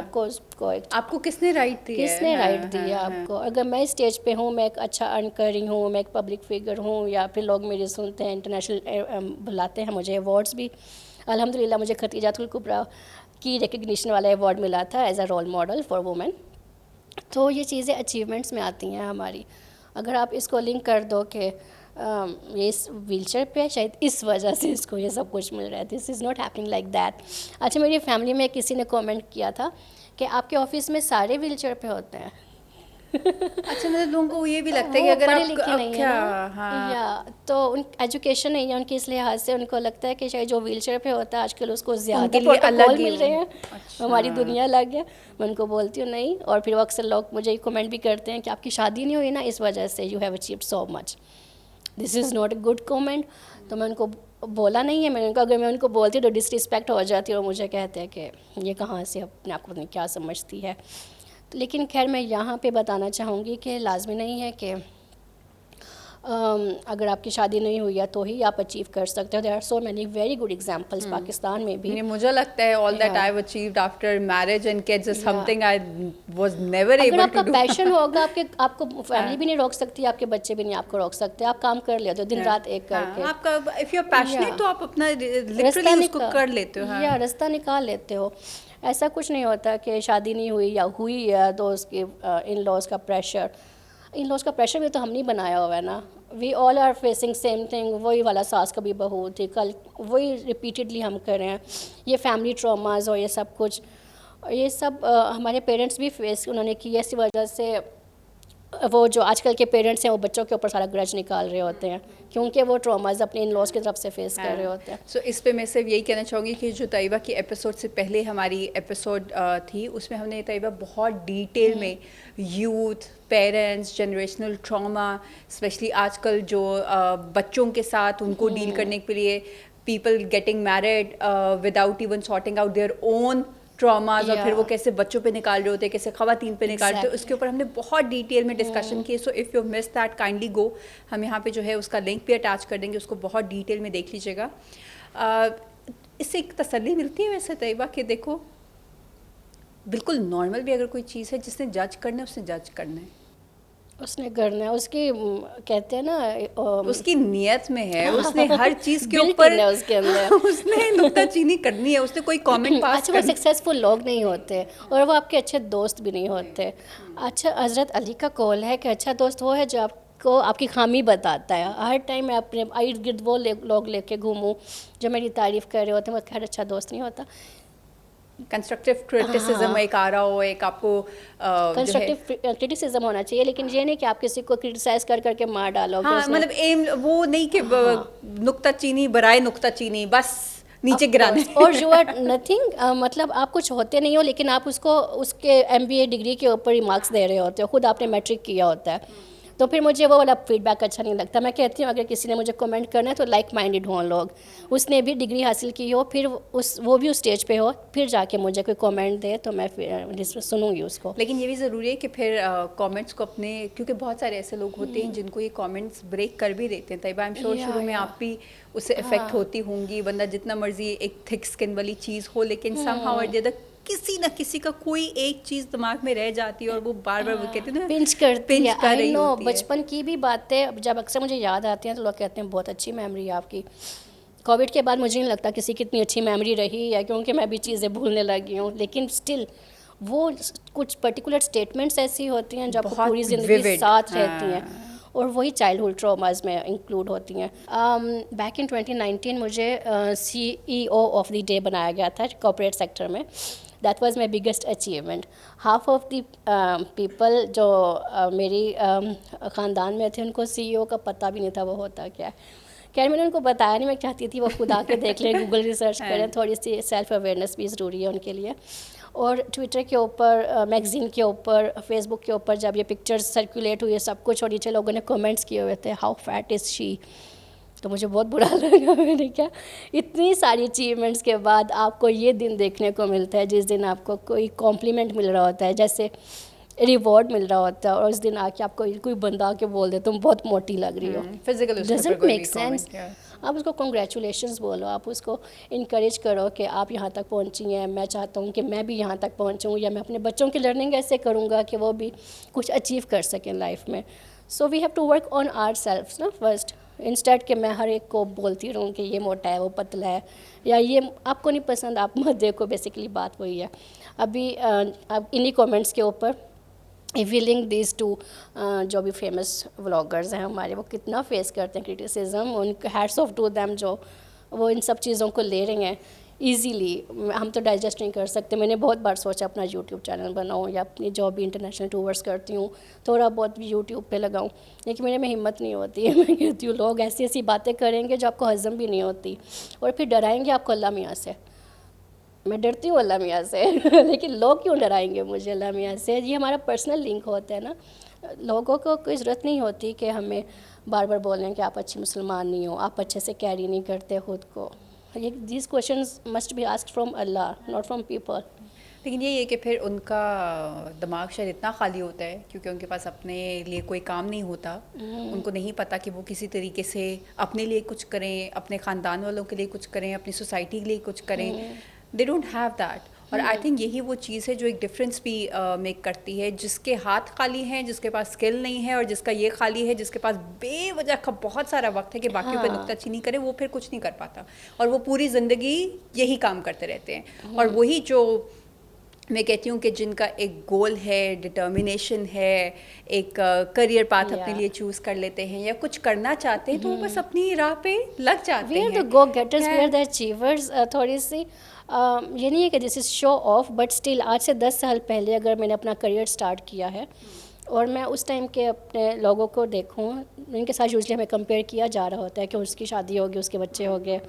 Speaker 2: آپ کو
Speaker 1: کس نے رائٹ دی ہے,
Speaker 2: کس نے رائٹ دی ہے آپ کو. اگر میں اسٹیج پہ ہوں, میں ایک اچھا ارن کر رہی ہوں, میں ایک پبلک فگر ہوں, یا پھر لوگ میرے سنتے ہیں, انٹرنیشنل بلاتے ہیں مجھے, ایوارڈس بھی الحمد للہ مجھے خدیجۃ الکبریٰ کی ریکگنیشن والا ایوارڈ ملا تھا as a role model for women. تو یہ چیزیں اچیومنٹس میں آتی ہیں ہماری. اگر آپ اس کو لنک کر دو کہ یہ اس ویل چیئر پہ شاید اس وجہ سے اس کو یہ سب کچھ مل رہا ہے, this is not happening like that. اچھا میری فیملی میں کسی نے کامنٹ کیا تھا کہ آپ کے آفس میں سارے ویل چیئر پہ ہوتے ہیں.
Speaker 1: اچھا مطلب لوگوں کو یہ بھی لگتا ہے کہ اگر
Speaker 2: پڑھے
Speaker 1: آپ
Speaker 2: لکھے نہیں ہیں یا تو ان ایجوکیشن نہیں ہے ان کی, اس لحاظ سے ان کو لگتا ہے کہ شاید جو ویل چیئر پہ ہوتا ہے آج کل اس کو زیادہ پروٹوکول مل رہے ہیں, ہماری دنیا الگ ہے. میں ان کو بولتی ہوں نہیں, اور پھر وہ اکثر لوگ مجھے کمنٹ بھی کرتے ہیں کہ آپ کی شادی نہیں ہوئی نا اس وجہ سے you have achieved so much, this is not a good comment. تو میں ان کو بولا نہیں ہے, میں نے ان کو اگر میں ان کو بولتی تو ڈس رسپیکٹ ہو جاتی ہے, اور مجھے کہتے ہیں کہ یہ کہاں سے اپنے آپ کو کیا سمجھتی ہے. لیکن خیر میں یہاں پہ بتانا چاہوں گی کہ لازمی نہیں ہے کہ اگر آپ کی شادی نہیں ہوئی ہے تو ہی آپ اچیو کر سکتے ہو. There are so many very good examples Pakistan میں بھی.
Speaker 1: مجھے لگتا ہے all that I've achieved after marriage and kids is something I was never able to do.
Speaker 2: اگر آپ کا پیشن ہوگا, آپ کو فیملی بھی نہیں روک سکتی, آپ کے بچے بھی نہیں آپ کو روک سکتے, آپ کام کر لیتے ہو دن رات ایک کر کے.
Speaker 1: آپ کا if you're passionate تو آپ اپنا literally اس کو کر لیتے ہو,
Speaker 2: یا رستہ نکال لیتے ہو. ایسا کچھ نہیں ہوتا کہ شادی نہیں ہوئی یا ہوئی ہے تو اس کے ان لاز کا پریشر بھی تو ہم نہیں بنایا ہوا ہے نا. وی آل آر فیسنگ سیم تھنگ. وہی والا ساس کبھی بہو تھی, کل وہی ریپیٹیڈلی ہم کر رہے ہیں. یہ فیملی ٹراماز اور یہ سب کچھ, یہ سب ہمارے پیرنٹس بھی فیس انہوں نے کی ہے. اسی وجہ سے وہ جو آج کل کے پیرنٹس ہیں وہ بچوں کے اوپر سارا گرج نکال رہے ہوتے ہیں کیونکہ وہ ٹراماز اپنے ان لاز کی طرف سے فیس کر رہے ہوتے ہیں.
Speaker 1: سو اس پہ میں صرف یہی کہنا چاہوں گی کہ جو طیبہ کی ایپیسوڈ سے پہلے ہماری ایپیسوڈ تھی اس میں ہم نے طیبہ بہت ڈیٹیل میں youth, parents, generational trauma, especially آج کل جو بچوں کے ساتھ ان کو ڈیل کرنے کے لیے people getting married without even sorting out their own traumas, اور پھر وہ کیسے بچوں پہ نکال رہے ہوتے ہیں, کیسے خواتین پہ نکال رہے ہوتے, اس کے اوپر ہم نے بہت ڈیٹیل میں ڈسکشن کی. So if you miss that kindly go, ہم یہاں پہ جو ہے اس کا لنک بھی اٹیچ کر دیں گے, اس کو بہت ڈیٹیل میں دیکھ لیجیے گا. اس سے ایک تسلی ملتی ہے ویسے طیبہ کہ دیکھو بالکل نارمل بھی اگر کوئی چیز ہے جس نے جج کرنا ہے اس نے جج کرنا ہے,
Speaker 2: اس نے کرنا ہے, اس کی کہتے ہیں نا
Speaker 1: اس کی نیت میں ہے, اس نے ہر چیز کے اوپر
Speaker 2: اس کے اندر
Speaker 1: اس نے نکتہ چینی کرنی ہے, اس نے کوئی کامنٹ پاس.
Speaker 2: اچھا وہ سکسیزفل لوگ نہیں ہوتے اور وہ آپ کے اچھے دوست بھی نہیں ہوتے. اچھا حضرت علی کا قول ہے کہ اچھا دوست وہ ہے جو آپ کو آپ کی خامی بتاتا ہے. ہر ٹائم میں اپنے ارد گرد وہ لوگ لے کے گھوموں جو میری تعریف کر رہے ہوتے ہیں, وہ خیر اچھا دوست نہیں ہوتا.
Speaker 1: کنسٹرکٹیو کرٹیسزم ایک آ رہا ہو, ایک آپ کو
Speaker 2: کنسٹرکٹیو کرٹیسزم ہونا چاہیے, لیکن یہ نہیں کہ آپ کسی کو کرٹیسائز کر کے مار ڈالو.
Speaker 1: ہاں مطلب ایم وہ نہیں کہ نکتہ چینی برائے نکتہ چینی بس نیچے گرانے,
Speaker 2: اور یو آر نتھنگ, مطلب آپ کچھ ہوتے نہیں ہو لیکن آپ اس کو اس کے MBA ڈگری کے اوپر ہی مارکس دے رہے ہوتے ہو, خود آپ نے میٹرک کیا ہوتا ہے. تو پھر مجھے وہ والا فیڈ بیک اچھا نہیں لگتا. میں کہتی ہوں اگر کسی نے مجھے کمنٹ کرنا ہے تو لائک مائنڈیڈ ہوں لوگ, اس نے بھی ڈگری حاصل کی ہو, پھر وہ بھی اس اسٹیج پہ ہو, پھر جا کے مجھے کوئی کامنٹ دے تو میں سنوں گی اس کو.
Speaker 1: لیکن یہ بھی ضروری ہے کہ پھر کامنٹس کو اپنے, کیونکہ بہت سارے ایسے لوگ ہوتے ہیں جن کو یہ کامنٹس بریک کر بھی دیتے ہیں. طیبہ آئی ایم شیور شروع میں آپ بھی اس سے افیکٹ ہوتی ہوں گی, بندہ جتنا مرضی ایک تھک اسکن والی چیز ہو لیکن سم ہاؤ اور دی ادر کسی نہ کسی کا کوئی ایک چیز دماغ میں رہ جاتی ہے اور وہ بار بار وہ کہتے ہیں نا
Speaker 2: پنچ کرتی ہے.
Speaker 1: کر رہی
Speaker 2: نو
Speaker 1: ہوتی ہے.
Speaker 2: بچپن کی بھی باتیں جب اکثر مجھے یاد آتی ہیں تو لوگ کہتے ہیں بہت اچھی میموری ہے آپ کی. کووڈ کے بعد مجھے نہیں لگتا کسی کی اتنی اچھی میموری رہی ہے, کیونکہ میں بھی چیزیں بھولنے لگی ہوں, لیکن اسٹل وہ کچھ پرٹیکولر اسٹیٹمنٹس ایسی ہوتی ہیں جو آپ کو پوری زندگی ساتھ رہتی ہیں, اور وہی چائلڈہڈ ٹراماز میں انکلوڈ ہوتی ہیں. بیک ان 2019 مجھے CEO آف دی ڈے بنایا گیا تھا کارپوریٹ سیکٹر میں. That was my biggest achievement. Half of the people جو میری خاندان میں تھے ان کو CEO کا پتہ بھی نہیں تھا وہ ہوتا کیا ہے. خیر میں نے ان کو بتایا نہیں, میں چاہتی تھی وہ خود آ کے دیکھ لیں, گوگل ریسرچ کریں, تھوڑی سی سیلف اویئرنیس بھی ضروری ہے ان کے لیے. اور ٹویٹر کے اوپر, میگزین کے اوپر, فیس بک کے اوپر جب یہ پکچرز سرکولیٹ ہوئی ہے سب کچھ, اور نیچے لوگوں نے کمنٹس کیے ہوئے تھے ہاؤ فیٹ از شی, تو مجھے بہت برا لگا. میں نے کیا اتنی ساری اچیومنٹس کے بعد آپ کو یہ دن دیکھنے کو ملتا ہے جس دن آپ کو کوئی کمپلیمنٹ مل رہا ہوتا ہے, جیسے ریوارڈ مل رہا ہوتا ہے, اور اس دن آ کے آپ کو کوئی بندہ آ کے بول دے تم بہت موٹی لگ رہی ہو. Doesn't make sense. آپ اس کو کنگریچولیشنز بولو, آپ اس کو انکریج کرو کہ آپ یہاں تک پہنچی ہیں, میں چاہتا ہوں کہ میں بھی یہاں تک پہنچوں, یا میں اپنے بچوں کی لرننگ ایسے کروں گا کہ وہ بھی کچھ اچیو کر سکیں لائف میں. So we have to work on ourselves نا فرسٹ, انسٹیڈ کہ میں ہر ایک کو بولتی رہوں کہ یہ موٹا ہے وہ پتلا ہے, یا یہ آپ کو نہیں پسند آپ مت دیکھو. بیسیکلی بات وہی ہے. ابھی اب انہی کامنٹس کے اوپر if we link these two جو بھی فیمس ولاگرز ہیں ہمارے, وہ کتنا فیس کرتے ہیں criticism, in hats of two them جو وہ ان سب چیزوں کو لے رہے ہیں ایزیلی. ہم تو ڈائجسٹ نہیں کر سکتے. میں نے بہت بار سوچا اپنا یوٹیوب چینل بناؤں, یا اپنی جو بھی انٹرنیشنل ٹورس کرتی ہوں تھوڑا بہت بھی یوٹیوب پہ لگاؤں, لیکن میرے میں ہمت نہیں ہوتی ہے. میں کہتی ہوں لوگ ایسی ایسی باتیں کریں گے جو آپ کو ہضم بھی نہیں ہوتی, اور پھر ڈرائیں گے آپ کو اللہ میاں سے. میں ڈرتی ہوں اللہ میاں سے, لیکن لوگ کیوں ڈرائیں گے مجھے اللہ میاں سے؟ یہ ہمارا پرسنل لنک ہوتا ہے نا. لوگوں کو کوئی ضرورت نہیں ہوتی کہ ہمیں بار بار بولیں کہ آپ اچھی مسلمان نہیں ہو, آپ اچھے سے کیری نہیں کرتے خود کو. These questions must be asked from Allah, not from people.
Speaker 1: لیکن یہ ہے کہ پھر ان کا دماغ شاید اتنا خالی ہوتا ہے کیونکہ ان کے پاس اپنے لیے کوئی کام نہیں ہوتا, ان کو نہیں پتہ کہ وہ کسی طریقے سے اپنے لیے کچھ کریں, اپنے خاندان والوں کے لیے کچھ کریں, اپنی سوسائٹی کے لیے کچھ کریں. They don't have that. اور آئی تھنک یہی وہ چیز ہے جو ایک ڈفرینس بھی میک کرتی ہے. جس کے ہاتھ خالی ہیں, جس کے پاس اسکل نہیں ہے, اور جس کا یہ خالی ہے جس کے پاس بے وجہ کا بہت سارا وقت ہے کہ باقیوں پہ نکتہ چینی کرے, وہ پھر کچھ نہیں کر پاتا, اور وہ پوری زندگی یہی کام کرتے رہتے ہیں. اور وہی جو میں کہتی ہوں کہ جن کا ایک گول ہے, ڈٹرمینیشن ہے, ایک کریئر پاتھ اپنے لیے چوز کر لیتے ہیں یا کچھ کرنا چاہتے ہیں, تو وہ بس اپنی راہ پہ لگ جاتے ہیں.
Speaker 2: We are the go getters, we are the achievers. تھوڑی سی یہ نہیں ہے کہ this is show off, but still آج سے 10 سال پہلے اگر میں نے اپنا کریئر اسٹارٹ کیا ہے اور میں اس ٹائم کے اپنے لوگوں کو دیکھوں, ان کے ساتھ یوزلی ہمیں کمپیئر کیا جا رہا ہوتا ہے کہ اس کی شادی ہوگی, اس کے بچے ہو گئے,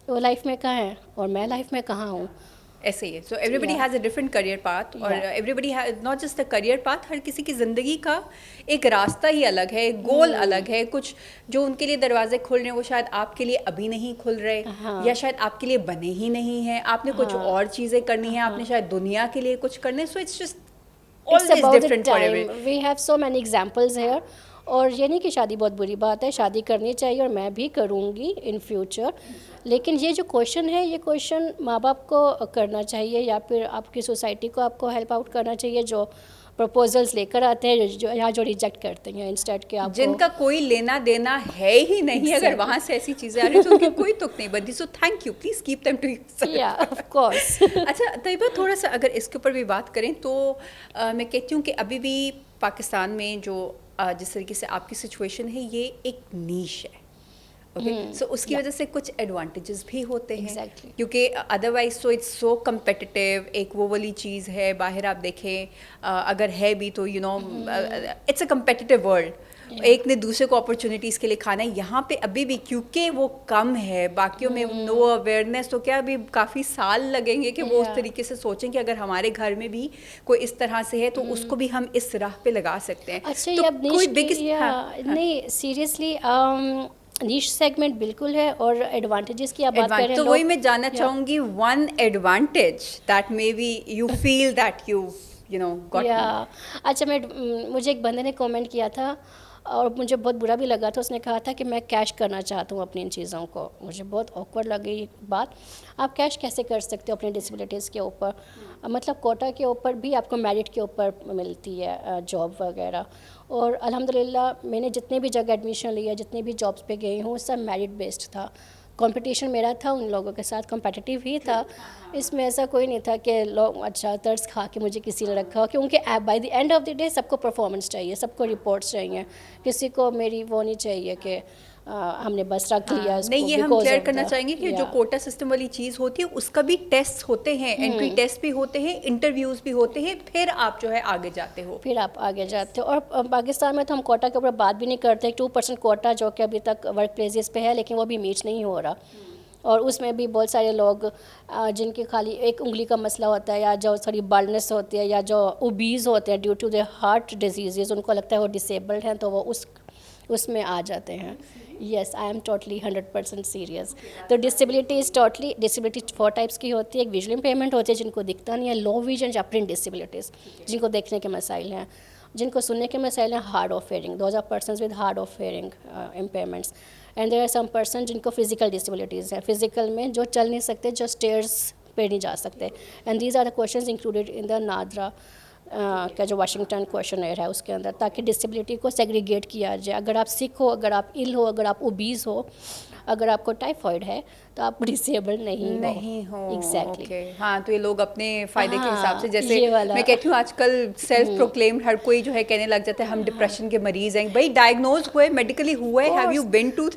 Speaker 2: وہ لائف میں کہاں ہیں اور میں لائف میں کہاں ہوں.
Speaker 1: ایسے ہی ہے. So everybody has a different career path, اور everybody not just a career path, ہر کسی کی زندگی کا ایک راستہ ہی الگ ہے, گول الگ ہے. کچھ جو ان کے لیے دروازے کھل رہے ہیں وہ شاید آپ کے لیے ابھی نہیں کھل رہے, یا شاید آپ کے لیے بنے ہی نہیں ہیں, آپ نے کچھ اور چیزیں کرنی ہیں, آپ نے شاید دنیا کے لیے کچھ کرنا ہے. So it's just always different for everyone.
Speaker 2: We have so many examples here. اور یہ نہیں کہ شادی بہت بری بات ہے, شادی کرنی چاہیے اور میں بھی کروں گی ان فیوچر, لیکن یہ جو کویشچن ہے یہ کویشچن ماں باپ کو کرنا چاہیے, یا پھر آپ کی سوسائٹی کو آپ کو ہیلپ آؤٹ کرنا چاہیے جو پرپوزلس لے کر آتے ہیں یا جو ریجیکٹ کرتے ہیں, انسٹیڈ کہ آپ
Speaker 1: جن کا کوئی لینا دینا ہے ہی نہیں, اگر وہاں سے ایسی چیزیں آ رہی ہیں تو ان کی کوئی تک نہیں بنتی. So thank you, please keep them to yourself.
Speaker 2: یا آف کورس.
Speaker 1: اچھا طیبہ, تھوڑا سا اگر اس کے اوپر بھی بات کریں تو میں کہتی ہوں کہ ابھی بھی پاکستان میں جو جس طریقے سے آپ کی سچویشن ہے یہ ایک نیش ہے. اوکے. سو اس کی وجہ سے کچھ ایڈوانٹیجز بھی ہوتے ہیں
Speaker 2: Exactly.
Speaker 1: کیونکہ ادروائز تو اٹس سو کمپیٹیٹیو. ایک وہ والی چیز ہے باہر آپ دیکھیں اگر ہے بھی تو اٹس اے کمپیٹیٹیو ورلڈ. ایک نے دوسرے کو اپرچونیٹیز کے لیے کھانا ہے. یہاں پہ ابھی بھی کیونکہ وہ کم ہے, باقیوں میں نو اویئرنیس, تو کیا ابھی کافی سال لگیں گے کہ وہ اس طریقے سے سوچیں کہ اگر ہمارے گھر میں بھی کوئی اس طرح سے ہے تو اس کو بھی ہم اس راہ پہ لگا سکتے ہیں.
Speaker 2: اچھا یہ اب نہیں سیریسلی نیش سیگمنٹ بالکل ہے. اور ایڈوانٹیجز کی آپ بات کر رہے ہیں
Speaker 1: تو وہی میں جاننا چاہوں گی one advantage that maybe you feel that you know got.
Speaker 2: اچھا مجھے ایک بندے نے کامنٹ کیا تھا اور مجھے بہت برا بھی لگا تھا. اس نے کہا تھا کہ میں کیش کرنا چاہتا ہوں اپنی ان چیزوں کو. مجھے بہت آکورڈ لگی بات. آپ کیش کیسے کر سکتے ہو اپنی ڈسیبلٹیز کے اوپر؟ مطلب کوٹا کے اوپر بھی آپ کو میرٹ کے اوپر ملتی ہے جاب وغیرہ. اور الحمدللہ میں نے جتنے بھی جگہ ایڈمیشن لیا, جتنے بھی جابس پہ گئی ہوں, سب میرٹ بیسڈ تھا. کمپٹیشن میرا تھا ان لوگوں کے ساتھ, کمپیٹیٹیو ہی تھا. اس میں ایسا کوئی نہیں تھا کہ لوگ اچھا طرز کھا کے مجھے کسی نے رکھا, کیونکہ by the end of the day سب کو پرفارمنس چاہیے, سب کو رپورٹس چاہیے. کسی کو میری وہ نہیں چاہیے کہ ہم نے بس رکھ لیا.
Speaker 1: نہیں, یہ ہم کلیئر کرنا چاہیں گے کہ جو کوٹا سسٹم والی چیز ہوتی ہے اس کا بھی ٹیسٹ ہوتے ہیں, انٹری ٹیسٹ بھی ہوتے ہیں, انٹرویوز بھی ہوتے ہیں, پھر آپ جو ہے آگے جاتے ہو.
Speaker 2: اور پاکستان میں تو ہم کوٹا کے اوپر بات بھی نہیں کرتے. 2% کوٹا جو کہ ابھی تک ورک پلیسز پہ ہے, لیکن وہ بھی میچ نہیں ہو رہا. اور اس میں بھی بہت سارے لوگ جن کی خالی ایک انگلی کا مسئلہ ہوتا ہے, یا جو تھوڑی بالنس ہوتی ہے, یا جو اوبیز ہوتے ہیں due to the heart diseases, ان کو لگتا ہے وہ ڈسیبلڈ ہیں, تو وہ اس میں آ جاتے ہیں. یس, آئی ایم ٹوٹلی 100% سیریس. تو ڈسیبلٹی 4 ٹائپس کی ہوتی ہے. ایک ویژول امپیئرمنٹ ہوتی ہے جن کو دکھتا نہیں ہے, لو ویژن یا پرنٹ ڈسیبلٹیز جن کو دیکھنے کے مسائل ہیں, جن کو سننے کے مسائل ہیں, hard of hearing, those are persons with hard of hearing impairments. And there are some person جن کو فزیکل ڈسیبلٹیز ہیں, فزیکل میں جو چل نہیں سکتے, جو اسٹیئرس پہ نہیں جا سکتے. And these are the questions included in the NADRA کا جو واشنگٹن کویشچنئر ہے اس کے اندر, تاکہ ڈسیبلٹی کو سیگریگیٹ کیا جائے. اگر آپ سکھ ہو, اگر آپ ال ہو, اگر آپ اوبیز ہو, اگر آپ کو ٹائیفائڈ ہے, تو آپ ڈسیبل نہیں ہو.
Speaker 1: ایگزیکٹلی. ہاں, تو یہ لوگ اپنے فائدے کے حساب سے, جیسے میں کہتی ہوں آج کل سیلف پروکلیمڈ ہر کوئی جو ہے کہنے لگ جاتا ہے ہم ڈپریشن کے مریض ہیں. بھائی ڈائگنوز ہوئے, میڈیکلی ہوئے, have you been to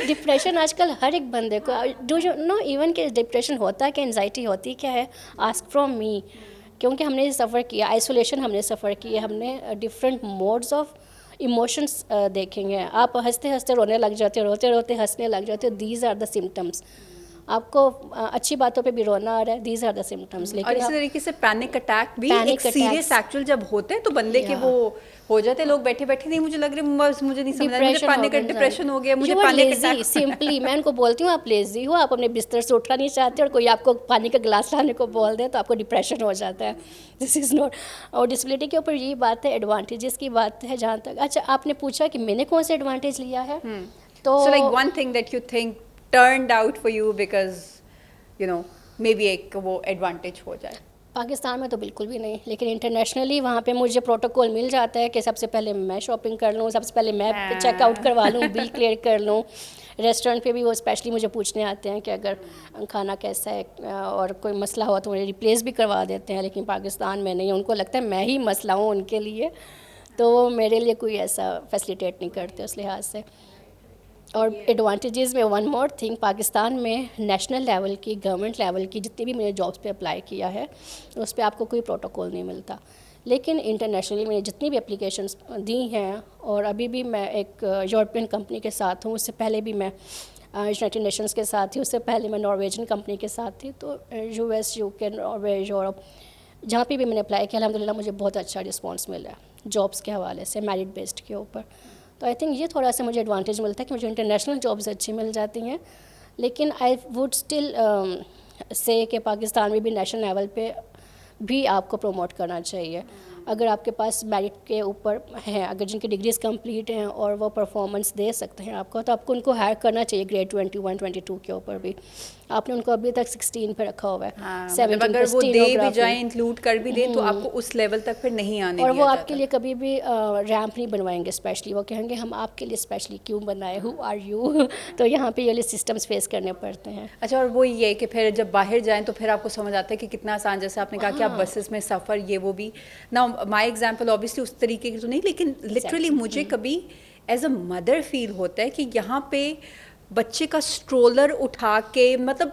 Speaker 2: depression آج کل ہر ایک بندے کو, ڈو یو نو ایون کہ ڈپریشن ہوتا ہے کہ انزائٹی ہوتی کیا ہے؟ Ask from me. کیونکہ ہم نے سفر کیا, آئسولیشن ہم نے سفر کی ہے, ہم نے ڈفرینٹ موڈس آف ایموشنس دیکھیں گے. آپ ہنستے ہنستے رونے لگ جاتے ہو, روتے روتے ہنسنے لگ جاتے ہو. These are the symptoms. آپ کو اچھی باتوں پہ بھی رونا آ رہا ہے, دیز آر دا سمٹمس.
Speaker 1: اور اسی طریقے سے پینک اٹیک بھی ایک سیریس ایکچوئل جب ہوتے ہیں تو بندے کے وہ ہو جاتے ہیں, لوگ بیٹھے بیٹھے نہیں, مجھے لگ رہا ہے مجھے نہیں سمجھ رہا, مجھے پینک ڈپریشن ہو گیا, مجھے پینک اٹیک.
Speaker 2: سمپلی میں ان کو بولتی ہوں آپ لیزی ہو, آپ اپنے بستر سے اٹھنا نہیں چاہتے, اور کوئی آپ کو پانی کا گلاس لانے کو بول دے تو آپ کو ڈپریشن ہو جاتا ہے. This is not. اور ڈسبلٹی کے اوپر یہی بات ہے, ایڈوانٹیجز کی بات ہے جہاں تک. اچھا, آپ نے پوچھا کہ میں نے کون سے ایڈوانٹیج لیا ہے, تو
Speaker 1: like one thing that you think turned out for you because maybe ایک وہ ایڈوانٹیج ہو جائے.
Speaker 2: پاکستان میں تو بالکل بھی نہیں, لیکن انٹرنیشنلی وہاں پہ مجھے پروٹوکول مل جاتا ہے کہ سب سے پہلے میں شاپنگ کر لوں, سب سے پہلے میں چیک آؤٹ کروا لوں, بل کلیئر کر لوں. ریسٹورینٹ پہ بھی وہ اسپیشلی مجھے پوچھنے آتے ہیں کہ اگر کھانا کیسا ہے, اور کوئی مسئلہ ہوا تو مجھے ریپلیس بھی کروا دیتے ہیں. لیکن پاکستان میں نہیں, ان کو لگتا ہے میں ہی مسئلہ ہوں ان کے لیے, تو وہ میرے لیے کوئی ایسا فیسیلیٹیٹ نہیں کرتے اس لحاظ سے. اور ایڈوانٹیجز میں ون مور تھنگ, پاکستان میں نیشنل لیول کی, گورنمنٹ لیول کی جتنی بھی میں نے جابس پہ اپلائی کیا ہے اس پہ آپ کو کوئی پروٹوکول نہیں ملتا. لیکن انٹرنیشنلی میں نے جتنی بھی اپلیکیشنس دی ہیں, اور ابھی بھی میں ایک یورپین کمپنی کے ساتھ ہوں, اس سے پہلے بھی میں یونائٹڈ نیشنز کے ساتھ تھی, اس سے پہلے میں نارویجن کمپنی کے ساتھ تھی. تو یو ایس, یو کے, ناروے, یورپ, جہاں پہ بھی میں نے اپلائی کیا الحمدللہ مجھے بہت اچھا رسپانس ملا ہے جابس کے حوالے سے, میرٹ بیسڈ کے اوپر. تو آئی تھنک یہ تھوڑا سا مجھے ایڈوانٹیج ملتا ہے کہ مجھے انٹرنیشنل جابس اچھی مل جاتی ہیں. لیکن آئی ووڈ اسٹل سے کہ پاکستان میں بھی نیشنل لیول پہ بھی آپ کو پروموٹ کرنا چاہیے. اگر آپ کے پاس میرٹ کے اوپر ہیں, اگر جن کی ڈگریز کمپلیٹ ہیں اور وہ پرفارمنس دے سکتے ہیں آپ کو, تو آپ کو ان کو ہائر کرنا چاہیے گریڈ 21, 22 کے اوپر بھی. آپ نے ان کو ابھی تک 16 پہ رکھا ہوا ہے, 17
Speaker 1: اگر وہ دے بھی جائیں, انکلوڈ کر بھی دیں, تو آپ کو اس لیول تک پھر نہیں آنے دیا
Speaker 2: اور
Speaker 1: جاتا.
Speaker 2: وہ آپ کے لیے کبھی بھی ریمپ نہیں بنوائیں گے اسپیشلی. وہ کہیں گے ہم آپ کے لیے اسپیشلی کیوں بنائے, ہو آر یو. تو یہاں پہ یہ سسٹمس فیس کرنے پڑتے ہیں.
Speaker 1: اچھا, اور وہ یہ کہ پھر جب باہر جائیں تو پھر آپ کو سمجھ آتا ہے کہ کتنا آسان, جیسے آپ نے کہا کہ آپ بسز میں سفر, یہ وہ بھی نا. مائی ایگزامپل اوبیسلی اس طریقے کی تو نہیں, لیکن لٹرلی مجھے کبھی ایز اے مدر فیل ہوتا ہے کہ یہاں پہ بچے کا اسٹرولر اٹھا کے مطلب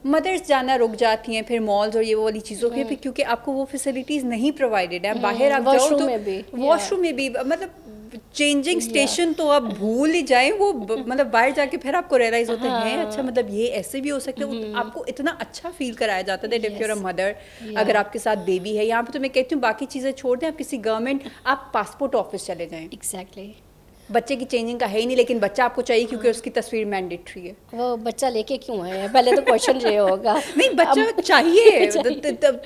Speaker 1: مدرس جانا رک جاتی ہیں پھر مالز اور یہ وہ والی چیزوں کے، کیونکہ آپ کو وہ فیسلٹیز نہیں پرووائڈیڈ ہیں. باہر آپ جاؤ تو واش روم میں بھی مطلب چینجنگ اسٹیشن تو آپ بھول ہی جائیں، وہ مطلب باہر جا کے پھر آپ کو ریئلائز ہوتا ہے اچھا مطلب یہ ایسے بھی ہو سکتا ہے. آپ کو اتنا اچھا فیل کرایا جاتا ہے if you are a mother, اگر آپ کے ساتھ بیبی ہے. یہاں پہ تو میں کہتی ہوں باقی چیزیں چھوڑ دیں، آپ کسی گورنمنٹ آپ پاسپورٹ آفس چلے جائیں،
Speaker 2: ایگزیکٹلی
Speaker 1: بچے کی چینجنگ کا ہے ہی نہیں، لیکن بچہ آپ کو چاہیے کیونکہ اس کی تصویر مینڈیٹری ہے.
Speaker 2: وہ بچہ لے کے کیوں آئے ہیں پہلے تو کوشچن یہ ہوگا.
Speaker 1: نہیں بچہ چاہیے،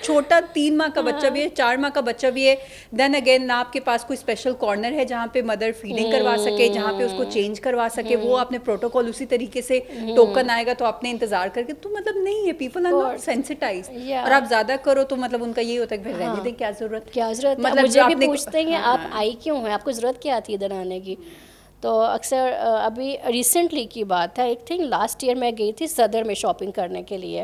Speaker 1: چھوٹا 3 ماہ کا بچہ بھی ہے، 4 ماہ کا بچہ بھی ہے. دین اگین نہ آپ کے پاس کوئی اسپیشل کارنر ہے جہاں پہ مدر فیڈنگ کروا سکے، جہاں پہ اس کو چینج کروا سکے. وہ آپ نے پروٹوکول اسی طریقے سے ٹوکن آئے گا تو آپ نے انتظار کر کے، تو مطلب نہیں ہے. پیپل آر ناٹ سینسٹائز، اور آپ زیادہ کرو تو مطلب ان کا یہ ہوتا ہے کہ رہنے دیں، کیا ضرورت
Speaker 2: مطلب مجھے بھی پوچھتے ہیں آپ آئی کیوں ہیں، آپ کو ضرورت کیا تھی ادھر آنے کی. تو اکثر ابھی ریسنٹلی کی بات ہے، آئی تھنک لاسٹ ایئر میں گئی تھی صدر میں شاپنگ کرنے کے لیے،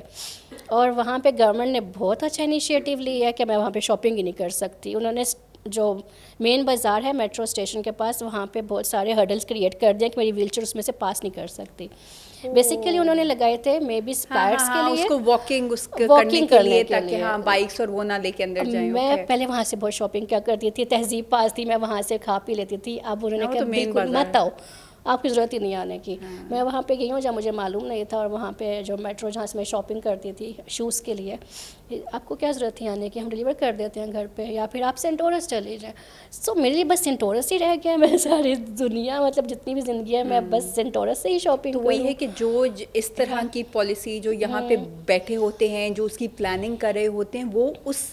Speaker 2: اور وہاں پہ گورنمنٹ نے بہت اچھا انیشیٹو لی ہے کہ میں وہاں پہ شاپنگ ہی نہیں کر سکتی. انہوں نے جو مین بازار ہے میٹرو اسٹیشن کے پاس، وہاں پہ بہت سارے ہرڈلس کریٹ کر دیا کہ میری ویل چیئر اس میں سے پاس نہیں کر سکتی. بیسیکلی انہوں نے لگائے تھے مے بی اسپائرس کے لیے،
Speaker 1: اس کو واکنگ کرنے کے لیے، ہاں بائکس اور وہ نہ لے کے اندر جائیں.
Speaker 2: میں پہلے وہاں سے بہت شاپنگ کیا کرتی تھی، تہذیب پاس تھی، میں وہاں سے کھا پی لیتی تھی. اب انہوں نے کہا بالکل مت آؤ، آپ کی ضرورت ہی نہیں آنے کی. میں وہاں پہ گئی ہوں جہاں مجھے معلوم نہیں تھا، اور وہاں پہ جو میٹرو جہاں سے میں شاپنگ کرتی تھی شوز کے لیے، آپ کو کیا ضرورت تھی آنے کی، ہم ڈلیور کر دیتے ہیں گھر پہ، یا پھر آپ سینٹورس چلے جائیں. سو میرے لیے بس سینٹورس ہی رہ گیا. میں ساری دنیا مطلب جتنی بھی زندگی ہے میں بس سینٹورس سے ہی شاپنگ کروں.
Speaker 1: وہی ہے کہ جو اس طرح کی پالیسی جو یہاں پہ بیٹھے ہوتے ہیں، جو اس کی پلاننگ کر رہے ہوتے ہیں، وہ اس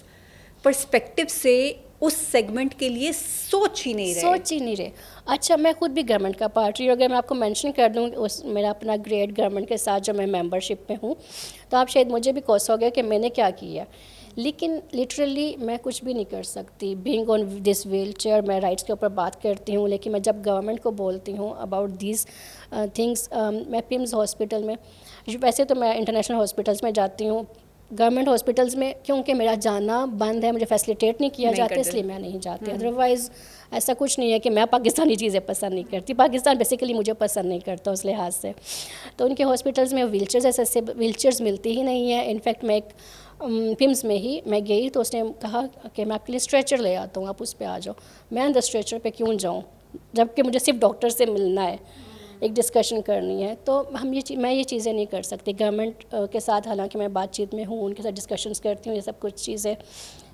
Speaker 1: پرسپیکٹو سے اس سیگمنٹ کے لیے سوچ ہی نہیں رہے.
Speaker 2: اچھا میں خود بھی گورنمنٹ کا پارٹ رہی ہوں. اگر میں آپ کو مینشن کر دوں میرا اپنا گریڈ گورنمنٹ کے ساتھ جو میں ممبر شپ میں ہوں، تو آپ شاید مجھے بھی کوس ہو گیا کہ میں نے کیا کیا. لیکن لٹرلی میں کچھ بھی نہیں کر سکتی. Being on this wheel chair, میں رائٹس کے اوپر بات کرتی ہوں، لیکن میں جب گورنمنٹ کو بولتی ہوں اباؤٹ دیز تھنگس، میں پمز ہاسپٹل میں، ویسے تو میں انٹرنیشنل ہاسپٹلس میں جاتی ہوں، گورنمنٹ ہاسپٹلس میں کیونکہ میرا جانا بند ہے، مجھے فیسیلیٹیٹ نہیں کیا جاتا، اس لیے میں نہیں جاتی. ادروائز ایسا کچھ نہیں ہے کہ میں پاکستانی چیزیں پسند نہیں کرتی، پاکستان بیسیکلی مجھے پسند نہیں کرتا اس لحاظ سے. تو ان کے ہاسپٹلس میں ویل چیئرز ایسے ویل چیئرز ملتی ہی نہیں ہیں. انفیکٹ میں ایک پمز میں ہی میں گئی تو اس نے کہا کہ میں آپ کے لیے اسٹریچر لے آتا ہوں، آپ اس پہ آ جاؤ. میں اندر اسٹریچر پہ کیوں جاؤں جب کہ مجھے صرف ڈاکٹر سے ملنا ہے، ایک ڈسکشن کرنی ہے. تو میں یہ چیزیں نہیں کر سکتی. گورنمنٹ کے ساتھ حالانکہ میں بات چیت میں ہوں، ان کے ساتھ ڈسکشنز کرتی ہوں، یہ سب کچھ چیزیں،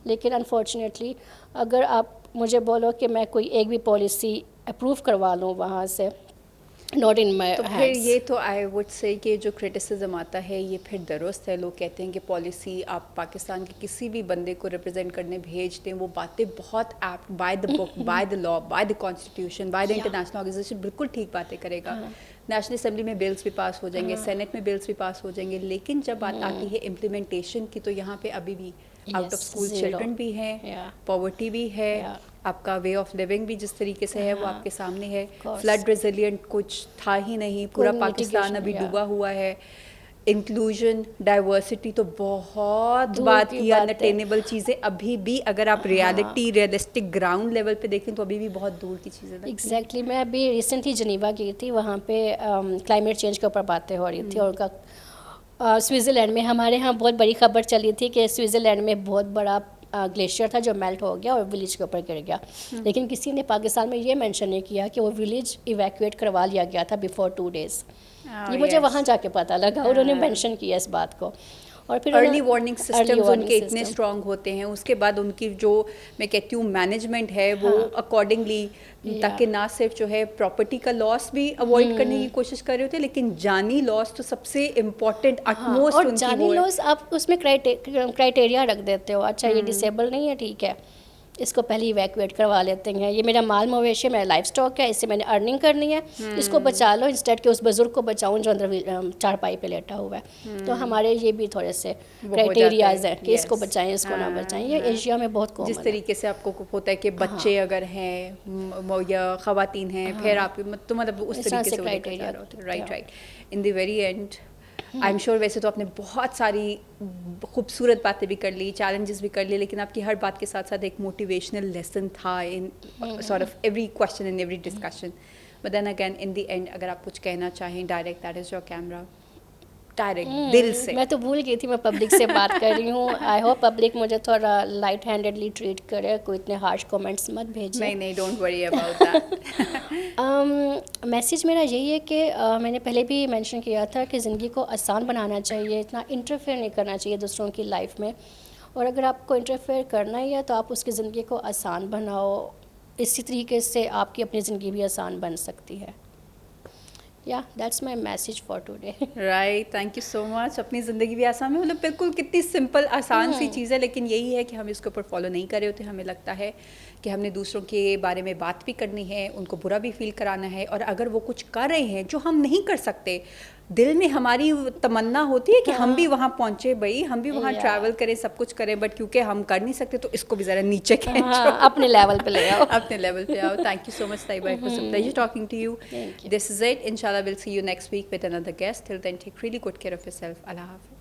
Speaker 2: لیکن انفارچونیٹلی اگر آپ مجھے بولو کہ میں کوئی ایک بھی پالیسی اپروو کروا لوں وہاں سے، ناٹ ان مائی
Speaker 1: تو پھر یہ تو آئی وڈ سے کہ جو کرٹیسزم آتا ہے یہ پھر درست ہے. لوگ کہتے ہیں کہ پالیسی آپ پاکستان کے کسی بھی بندے کو ریپرزینٹ کرنے بھیج دیں، وہ باتیں بہت apt by the book, by the law, by the constitution, by the international organization بالکل ٹھیک باتیں کرے گا. نیشنل اسمبلی میں بلز بھی پاس ہو جائیں گے، سینٹ میں بلز بھی پاس ہو جائیں گے، لیکن جب بات آتی ہے امپلیمنٹیشن کی تو یہاں پہ ابھی بھی آؤٹ آف اسکول چلڈرن بھی ہیں، پاورٹی بھی ہے، آپ کا وے آف لیونگ بھی جس طریقے سے ہے وہ آپ کے سامنے ہے. فلڈ ریزیلینٹ کچھ تھا ہی نہیں، پورا پاکستان ابھی ڈوبا ہوا ہے. انکلوژن، ڈائیورسٹی تو بہت بات کی اناٹینیبل چیزیں ابھی بھی اگر آپ ریئلسٹک گراؤنڈ لیول پہ دیکھیں تو ابھی بھی بہت دور کی چیزیں.
Speaker 2: ایگزیکٹلی میں ابھی ریسنٹلی جنیوا گئی تھی، وہاں پہ کلائمیٹ چینج کے اوپر باتیں ہو رہی تھی، اور ان کا سوئٹزرلینڈ میں ہمارے ہاں بہت بڑی خبر چلی تھی کہ سوئٹزرلینڈ میں بہت بڑا گلیشیئر تھا جو میلٹ ہو گیا اور ولیج کے اوپر گر گیا. لیکن کسی نے پاکستان میں یہ مینشن نہیں کیا کہ وہ ولیج ایویکویٹ کروا لیا گیا تھا بیفور 2 days. یہ مجھے وہاں جا کے پتہ لگا، انہوں نے مینشن کیا اس بات کو. اور پھر
Speaker 1: ارلی وارننگ سسٹمز ان کے اتنے اسٹرانگ ہوتے ہیں. اس کے بعد ان کی جو میں کہتی ہوں مینجمنٹ ہے وہ اکارڈنگلی، تاکہ نہ صرف جو ہے پراپرٹی کا لاس بھی اوائڈ کرنے کی کوشش کر رہے ہوتے ہیں، لیکن جانی لاس تو سب سے امپورٹنٹ اٹموسٹ.
Speaker 2: اور جانی لاس آپ اس میں کرائٹیریا رکھ دیتے ہو، اچھا یہ ڈسیبل نہیں ہے، ٹھیک ہے اس کو پہلے ایویکویٹ کروا لیتے ہیں، یہ میرا مال مویشی ہے، میرا لائف اسٹاک ہے، اس سے میں نے ارننگ کرنی ہے، اس کو بچا لو انسٹیڈ کہ اس بزرگ کو بچاؤں جو اندر چارپائی پہ لیٹا ہوا ہے. تو ہمارے یہ بھی تھوڑے سے کرائٹیریاز ہیں کہ اس کو بچائیں، اس کو نہ بچائیں. یہ ایشیا میں بہت کامن ہے.
Speaker 1: جس طریقے سے آپ کو ہوتا ہے کہ بچے اگر ہیں یا خواتین ہیں، پھر آپ تو مطلب اس طریقے سے right. In the very and I am sure ویسے تو آپ نے بہت ساری خوبصورت باتیں بھی کر لی, چیلنجز بھی کر لی, لیکن آپ کی ہر بات کے ساتھ ساتھ ایک موٹیویشنل لیسن تھا in sort of every question and every discussion. But then again in the end اگر آپ کچھ کہنا چاہیں direct, that is your camera, direct دل سے.
Speaker 2: میں تو بھول گئی تھی میں پبلک سے بات کر رہی ہوں. آئی ہوپ پبلک مجھے تھوڑا لائٹ ہینڈیڈلی ٹریٹ کرے, کوئی اتنے ہارش کامنٹس مت بھیجے.
Speaker 1: نہیں, don't worry about that.
Speaker 2: Message میرا یہی ہے کہ میں نے پہلے بھی مینشن کیا تھا کہ زندگی کو آسان بنانا چاہیے, اتنا انٹرفیئر نہیں کرنا چاہیے دوسروں کی لائف میں, اور اگر آپ کو انٹرفیئر کرنا ہی ہے تو آپ اس کی زندگی کو آسان بناؤ. اسی طریقے سے آپ کی اپنی زندگی بھی آسان بن سکتی ہے. یا that's my message for today.
Speaker 1: Right, thank you so much. اپنی زندگی بھی آسان ہے, مطلب بالکل کتنی سمپل آسان سی چیز ہے, لیکن یہی ہے کہ ہم اس کے اوپر فالو نہیں کر رہے ہوتے. ہمیں لگتا ہے کہ ہم نے دوسروں کے بارے میں بات بھی کرنی ہے, ان کو برا بھی فیل کرانا ہے, اور اگر وہ کچھ کر رہے ہیں جو ہم نہیں کر سکتے, دل میں ہماری تمنا ہوتی ہے کہ ہم بھی وہاں پہنچے, بھائی ہم بھی وہاں ٹریول کریں, سب کچھ کریں, بٹ کیونکہ ہم کر نہیں سکتے تو اس کو بھی ذرا نیچے کھینچو,
Speaker 2: اپنے لیول پہ لے آؤ,
Speaker 1: اپنے لیول پہ آؤ. Thank you so much Tayyaba, it was a pleasure talking to you. This is it. Inshallah we'll see you next week with another guest. Till then, take really good care of yourself. Allah Hafiz.